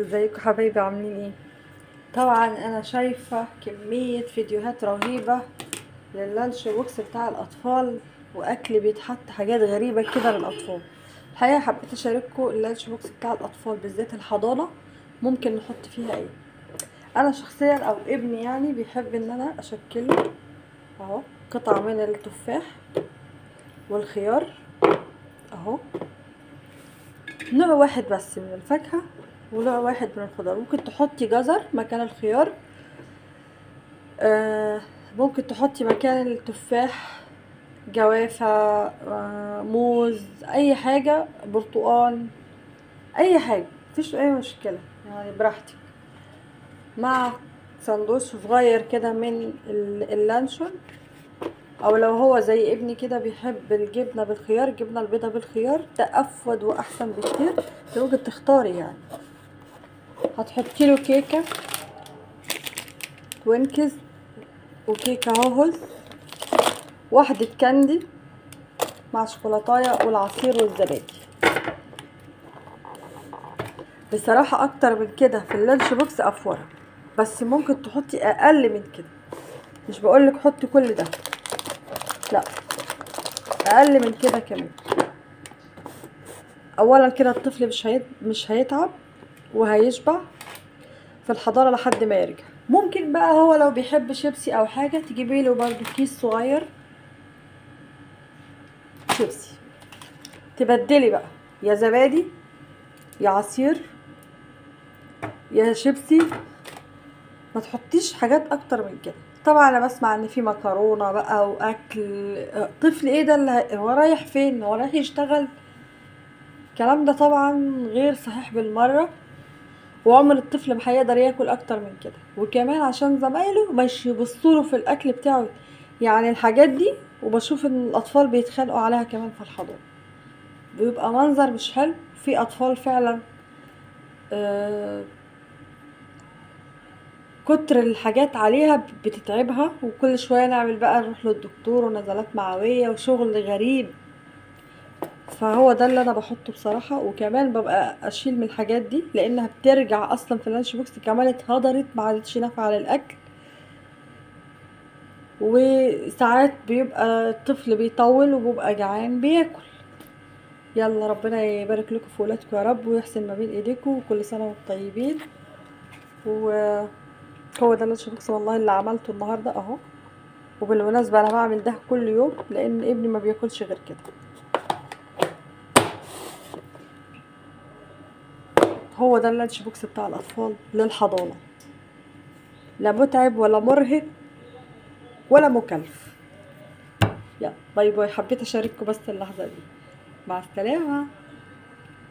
ازيكم حبايبي عاملين ايه؟ طبعا انا شايفه كميه فيديوهات رهيبه لللانش بوكس بتاع الاطفال، واكل بيتحط حاجات غريبه كده للاطفال. الحقيقه حبيت اشارككم اللانش بوكس بتاع الاطفال بالذات الحضانه ممكن نحط فيها ايه. انا شخصيا او ابني يعني بيحب ان انا اشكله اهو قطع من التفاح والخيار اهو، نوع واحد بس من الفاكهة ونوع واحد من الخضار. ممكن تحطي جزر مكان الخيار، ممكن تحطي مكان التفاح جوافة، موز، اي حاجة، برتقال، اي حاجة، مفيش اي مشكلة يعني براحتك. مع سندوتش صغير كده من اللانشون، او لو هو زي ابني كده بيحب الجبنة بالخيار، الجبنة البيضة بالخيار ده افضل واحسن بكتير. ممكن تختاري يعني. هتحطي له كيكة توينكز وكيكة هوهوز، واحدة كاندي مع شوكولاتاية والعصير والزبادي. بصراحة اكتر من كده في اللانش بوكس افورة، بس ممكن تحطي اقل من كده. مش بقولك حطي كل ده، لا، اقل من كده كمان. اولا كده الطفل مش هيتعب وهيشبع في الحضانة لحد ما يرجع. ممكن بقى هو لو بيحب شيبسي او حاجة تجيبي له برضو كيس صغير شيبسي، تبدلي بقى يا زبادي يا عصير يا شيبسي. ما تحطيش حاجات اكتر من كده. طبعا انا بسمع ان في مكرونه بقى واكل طفل، ايه ده اللي هو رايح فين؟ هو رايح يشتغل؟ الكلام ده طبعا غير صحيح بالمره، وعمر الطفل ما هيقدر ياكل اكتر من كده. وكمان عشان زمايله مش يبصوله في الاكل بتاعه يعني الحاجات دي. وبشوف ان الاطفال بيتخانقوا عليها كمان في الحضانه، بيبقى منظر مش حلو. في اطفال فعلا كتر الحاجات عليها بتتعبها، وكل شوية نعمل بقى نروح للدكتور ونزلات معوية وشغل غريب. فهو ده اللي انا بحطه بصراحة. وكمان ببقى اشيل من الحاجات دي لانها بترجع اصلا في اللانش بوكس كمان اتهدرت، ما عادتش نافعة للاكل. وساعات بيبقى الطفل بيطول وبيبقى جعان بياكل. يلا ربنا يبارك لكم في ولادكم يا رب، ويحسن ما بين ايديكم، وكل سنة وانتم طيبين. وهو ده اللانش بوكس والله اللي عملته النهارده اهو. وبالمناسبة انا بعمل ده كل يوم لان ابني ما بياكلش غير كده. هو ده اللانش بوكس بتاع الاطفال للحضانة، لا متعب ولا مرهق ولا مكلف. يلا باي باي، حبيت اشارككم بس اللحظة دي. مع السلامة.